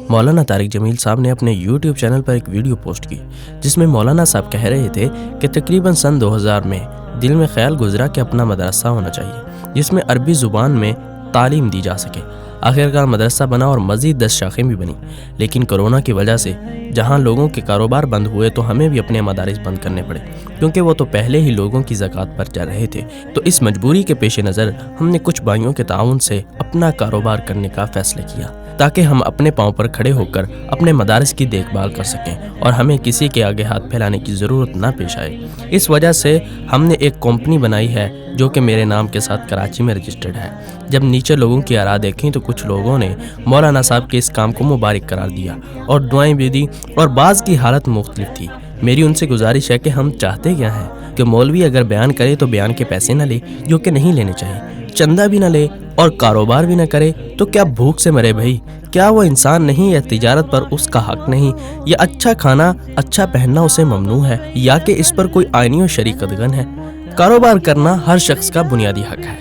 مولانا طارق جمیل صاحب نے اپنے یوٹیوب چینل پر ایک ویڈیو پوسٹ کی جس میں مولانا صاحب کہہ رہے تھے کہ تقریباً سن 2000 میں دل میں خیال گزرا کہ اپنا مدرسہ ہونا چاہیے جس میں عربی زبان میں تعلیم دی جا سکے۔ آخرکار مدرسہ بنا اور مزید 10 شاخیں بھی بنی، لیکن کرونا کی وجہ سے جہاں لوگوں کے کاروبار بند ہوئے تو ہمیں بھی اپنے مدارس بند کرنے پڑے، کیونکہ وہ تو پہلے ہی لوگوں کی زکوٰۃ پر چل رہے تھے۔ تو اس مجبوری کے پیش نظر ہم نے کچھ بھائیوں کے تعاون سے اپنا کاروبار کرنے کا فیصلہ کیا تاکہ ہم اپنے پاؤں پر کھڑے ہو کر اپنے مدارس کی دیکھ بھال کر سکیں اور ہمیں کسی کے آگے ہاتھ پھیلانے کی ضرورت نہ پیش آئے۔ اس وجہ سے ہم نے ایک کمپنی بنائی ہے جو کہ میرے نام کے ساتھ کراچی میں رجسٹرڈ ہے۔ جب نیچے لوگوں کی آراء دیکھیں تو کچھ لوگوں نے مولانا صاحب کے اس کام کو مبارک قرار دیا اور دعائیں بھی دی، اور بعض کی حالت مختلف تھی۔ میری ان سے گزارش ہے کہ ہم چاہتے کیا ہیں کہ مولوی اگر بیان کرے تو بیان کے پیسے نہ لے، جو کہ نہیں لینے چاہیے، چندہ بھی نہ لے اور کاروبار بھی نہ کرے تو کیا بھوک سے مرے بھائی؟ کیا وہ انسان نہیں یا تجارت پر اس کا حق نہیں، یا اچھا کھانا اچھا پہننا اسے ممنوع ہے، یا کہ اس پر کوئی آئینی و شرعی قدغن ہے؟ کاروبار کرنا ہر شخص کا بنیادی حق ہے۔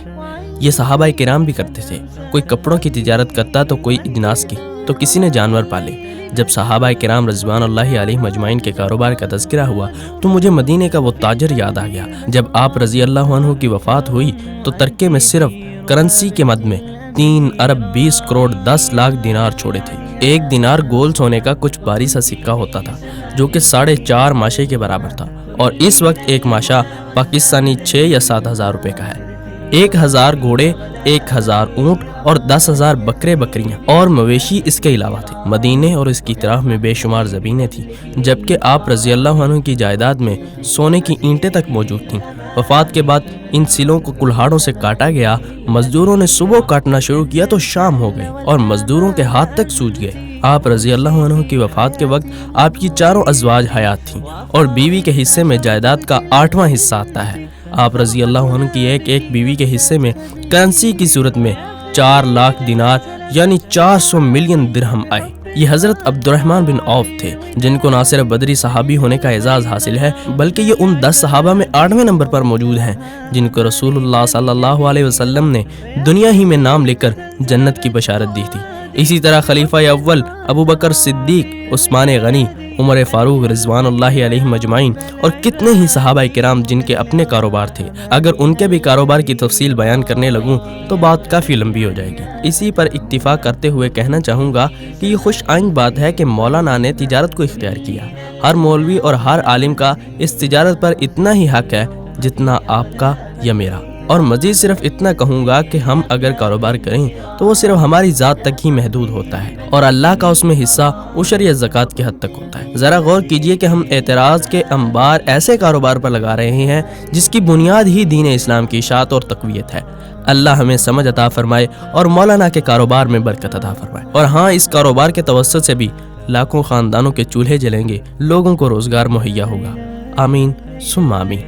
یہ صحابہ کرام بھی کرتے تھے، کوئی کپڑوں کی تجارت کرتا تو کوئی اجناس کی، تو کسی نے جانور پالے۔ جب صحابہ کرام رضوان اللہ علیہ مجمعین کے کاروبار کا تذکرہ ہوا تو مجھے مدینے کا وہ تاجر یاد آ گیا۔ جب آپ رضی اللہ عنہ کی وفات ہوئی تو ترکے میں صرف کرنسی کے مد میں 3 ارب 20 کروڑ 10 لاکھ دینار چھوڑے تھے۔ ایک دینار گول سونے کا کچھ باری سا سکہ ہوتا تھا جو کہ 4.5 ماشے کے برابر تھا، اور اس وقت ایک ماشا پاکستانی 6 یا 7 ہزار روپے کا ہے۔ 1000 گھوڑے، 1000 اونٹ اور 10,000 بکرے بکریاں اور مویشی اس کے علاوہ تھے۔ مدینے اور اس کی طرف میں بے شمار زمینیں تھیں، جبکہ آپ رضی اللہ عنہ کی جائیداد میں سونے کی اینٹیں تک موجود تھیں۔ وفات کے بعد ان سلوں کو کلہاڑوں سے کاٹا گیا۔ مزدوروں نے صبح کاٹنا شروع کیا تو شام ہو گئے اور مزدوروں کے ہاتھ تک سوج گئے۔ آپ رضی اللہ عنہ کی وفات کے وقت آپ کی 4 ازواج حیات تھیں اور بیوی کے حصے میں جائیداد کا 8واں حصہ آتا ہے۔ آپ رضی اللہ عنہ کی ایک بیوی کے حصے میں کرنسی کی صورت میں 4 لاکھ دینار یعنی 400 ملین درہم آئے۔ یہ حضرت عبد الرحمن بن عوف تھے جن کو نہ صرف بدری صحابی ہونے کا اعزاز حاصل ہے بلکہ یہ ان 10 صحابہ میں 8ویں نمبر پر موجود ہیں جن کو رسول اللہ صلی اللہ علیہ وسلم نے دنیا ہی میں نام لے کر جنت کی بشارت دی تھی۔ اسی طرح خلیفہ اول ابو بکر صدیق، عثمان غنی، عمر فاروق رضوان اللہ علیہ مجمعین اور کتنے ہی صحابہ کرام جن کے اپنے کاروبار تھے۔ اگر ان کے بھی کاروبار کی تفصیل بیان کرنے لگوں تو بات کافی لمبی ہو جائے گی۔ اسی پر اکتفا کرتے ہوئے کہنا چاہوں گا کہ یہ خوش آئند بات ہے کہ مولانا نے تجارت کو اختیار کیا۔ ہر مولوی اور ہر عالم کا اس تجارت پر اتنا ہی حق ہے جتنا آپ کا یا میرا، اور مزید صرف اتنا کہوں گا کہ ہم اگر کاروبار کریں تو وہ صرف ہماری ذات تک ہی محدود ہوتا ہے اور اللہ کا اس میں حصہ عشر یا زکوٰۃ کی حد تک ہوتا ہے۔ ذرا غور کیجئے کہ ہم اعتراض کے انبار ایسے کاروبار پر لگا رہے ہیں جس کی بنیاد ہی دین اسلام کی اشاعت اور تقویت ہے۔ اللہ ہمیں سمجھ عطا فرمائے اور مولانا کے کاروبار میں برکت عطا فرمائے، اور ہاں، اس کاروبار کے توسط سے بھی لاکھوں خاندانوں کے چولہے جلیں گے، لوگوں کو روزگار مہیا ہوگا۔ آمین ثم آمین۔